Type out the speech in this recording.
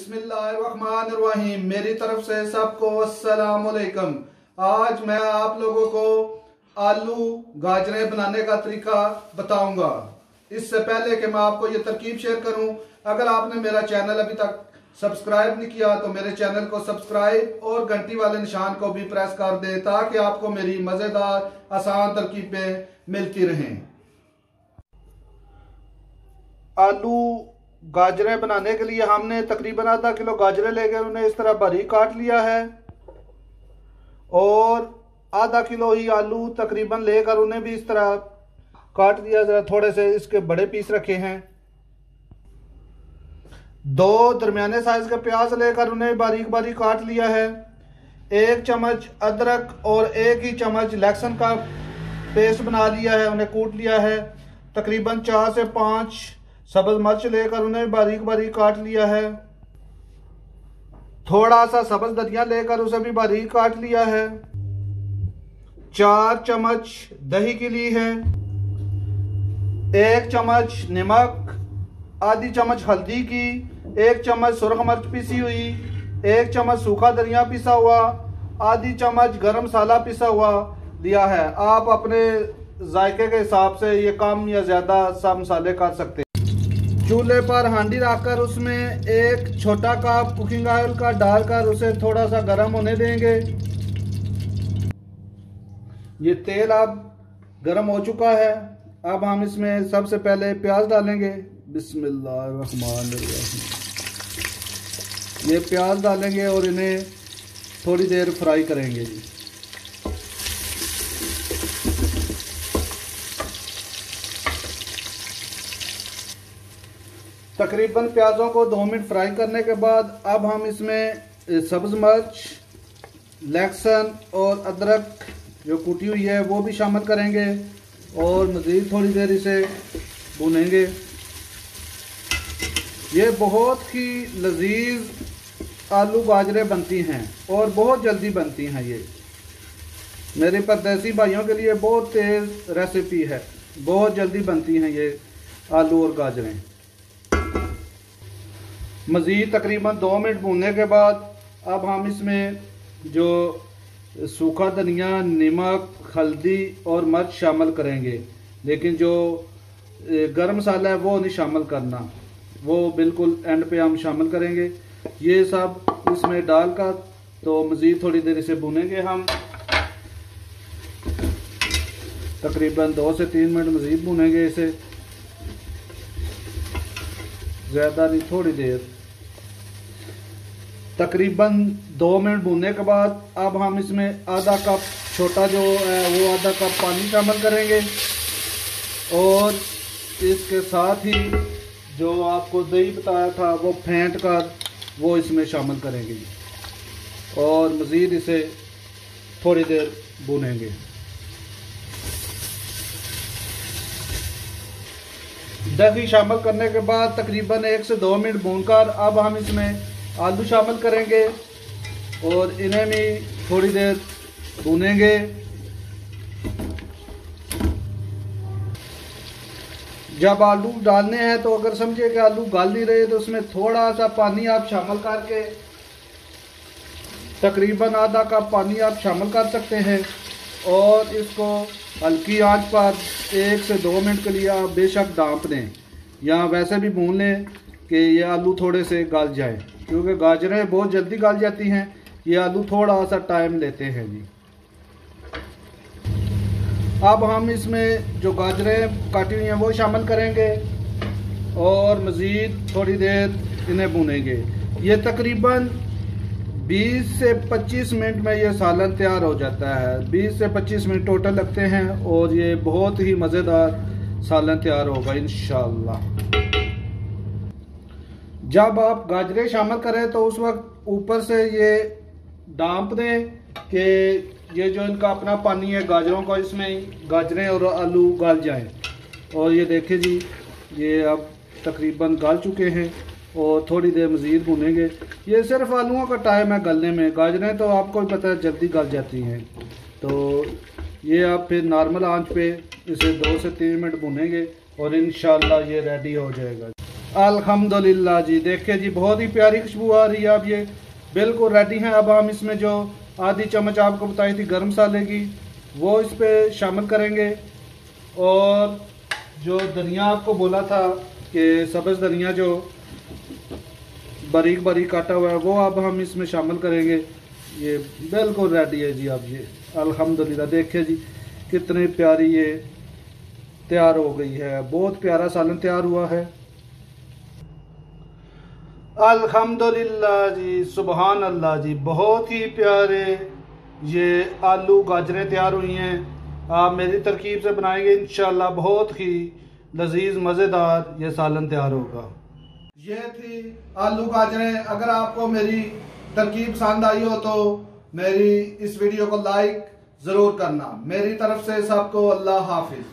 बिस्मिल्लाहिर्रहमानिर्रहीम। मेरी तरफ से सबको अस्सलाम वालेकुम। आज मैं आप लोगों को आलू गाजरें बनाने का तरीका बताऊंगा। इससे पहले कि मैं आपको ये तरकीब शेयर करूं, अगर आपने मेरा चैनल अभी तक सब्सक्राइब नहीं किया तो मेरे चैनल को सब्सक्राइब और घंटी वाले निशान को भी प्रेस कर दे, ताकि आपको मेरी मजेदार आसान तरकीबें मिलती रहें। आलू गाजरें बनाने के लिए हमने तकरीबन आधा किलो गाजरें लेकर उन्हें इस तरह बारीक काट लिया है, और आधा किलो ही आलू तकरीबन लेकर उन्हें भी इस तरह काट लिया। जरा थोड़े से इसके बड़े पीस रखे हैं। 2 दरमियाने साइज के प्याज लेकर उन्हें बारीक बारीक काट लिया है। 1 चम्मच अदरक और 1 ही चम्मच लहसुन का पेस्ट बना लिया है, उन्हें कूट लिया है। तकरीबन 4 से 5 सब्ज मिर्च लेकर उन्हें बारीक बारीक काट लिया है। थोड़ा सा सब्ज धनिया लेकर उसे भी बारीक काट लिया है। 4 चम्मच दही की ली है। 1 चम्मच नमक, आधी चम्मच हल्दी की, 1 चम्मच सुरख मिर्च पिसी हुई, 1 चम्मच सूखा धनिया पिसा हुआ, आधी चम्मच गरम मसाला पिसा हुआ लिया है। आप अपने जायके के हिसाब से ये कम या ज्यादा सब मसाले कर सकते हैं। चूल्हे पर हांडी रखकर उसमें 1 छोटा कप कुकिंग ऑयल का डालकर उसे थोड़ा सा गर्म होने देंगे। ये तेल अब गर्म हो चुका है। अब हम इसमें सबसे पहले प्याज डालेंगे। बिस्मिल्लाहिर्रहमानिर्रहीम। ये प्याज डालेंगे और इन्हें थोड़ी देर फ्राई करेंगे जी। तकरीबन प्याज़ों को 2 मिनट फ्राई करने के बाद अब हम इसमें सब्ज़ मिर्च, लहसुन और अदरक जो कुटी हुई है वो भी शामिल करेंगे और मज़ीद थोड़ी देर इसे भूनेंगे। ये बहुत ही लजीज आलू गाजरें बनती हैं और बहुत जल्दी बनती हैं। ये मेरे परदेसी भाइयों के लिए बहुत तेज़ रेसिपी है, बहुत जल्दी बनती हैं ये आलू और गाजरें। मज़ीद तकरीबन 2 मिनट भूनने के बाद अब हम इसमें जो सूखा धनिया, नमक, हल्दी और मिर्च शामिल करेंगे, लेकिन जो गरम मसाला है वो नहीं शामिल करना, वो बिल्कुल एंड पे हम शामिल करेंगे। ये सब इसमें डालकर तो मज़ीद थोड़ी देर इसे भूनेंगे हम। तकरीबन 2 से 3 मिनट मज़ीद भूनेंगे इसे, ज़्यादा नहीं, थोड़ी देर। तकरीबन 2 मिनट भूनने के बाद अब हम इसमें आधा कप, छोटा जो है वो आधा कप पानी शामिल करेंगे, और इसके साथ ही जो आपको दही बताया था वो फेंट कर वो इसमें शामिल करेंगे और मज़ीद इसे थोड़ी देर भूनेंगे। दही शामिल करने के बाद तकरीबन 1 से 2 मिनट भूनकर अब हम इसमें आलू शामिल करेंगे और इन्हें भी थोड़ी देर भूनेंगे। जब आलू डालने हैं तो अगर समझे कि आलू गल नहीं रहे तो उसमें थोड़ा सा पानी आप शामिल करके, तकरीबन आधा कप पानी आप शामिल कर सकते हैं, और इसको हल्की आंच पर 1 से 2 मिनट के लिए आप बेशक ढाँप दें या वैसे भी भून लें कि ये आलू थोड़े से गल जाए, क्योंकि गाजरें बहुत जल्दी गल जाती हैं, ये आलू थोड़ा सा टाइम लेते हैं जी। अब हम इसमें जो गाजरें काटी हुई हैं वो शामिल करेंगे और मज़ीद थोड़ी देर इन्हें भूनेंगे। ये तकरीबन 20 से 25 मिनट में ये सालन तैयार हो जाता है। 20 से 25 मिनट टोटल लगते हैं और ये बहुत ही मज़ेदार सालन तैयार होगा इंशाअल्लाह। जब आप गाजरें शामिल करें तो उस वक्त ऊपर से ये ढाँप दें कि ये जो इनका अपना पानी है गाजरों का, इसमें गाजरें और आलू गल जाएं। और ये देखें जी, ये अब तकरीबन गल चुके हैं और थोड़ी देर मज़ीद भूनेंगे। ये सिर्फ आलूओं का टाइम है गलने में, गाजरें तो आपको भी पता है जल्दी गल जाती हैं। तो ये आप फिर नॉर्मल आंच पे इसे 2 से 3 मिनट भूनेंगे और इंशाल्लाह ये रेडी हो जाएगा। अल्हम्दुलिल्लाह जी, देखिए जी बहुत ही प्यारी खुशबू आ रही है। अब ये बिल्कुल रेडी हैं। अब हम इसमें जो आधी चम्मच आपको बताई थी गर्म मसाले की, वो इस पे शामिल करेंगे। और जो धनिया आपको बोला था कि सब्ज़ धनिया जो बारीक बारीक काटा हुआ है, वो अब हम इसमें शामिल करेंगे। ये बिल्कुल रेडी है जी। अब ये अल्हम्दुलिल्लाह देखिए जी कितनी प्यारी ये तैयार हो गई है। बहुत प्यारा सालन तैयार हुआ है। अल्हम्दुलिल्लाह जी, सुबहान अल्लाह जी, बहुत ही प्यारे ये आलू गाजरें तैयार हुई हैं। आप मेरी तरकीब से बनाएंगे इंशाल्लाह बहुत ही लजीज मज़ेदार ये सालन तैयार होगा। ये थी आलू गाजरें। अगर आपको मेरी तरकीब पसंद आई हो तो मेरी इस वीडियो को लाइक ज़रूर करना। मेरी तरफ से सबको अल्लाह हाफिज।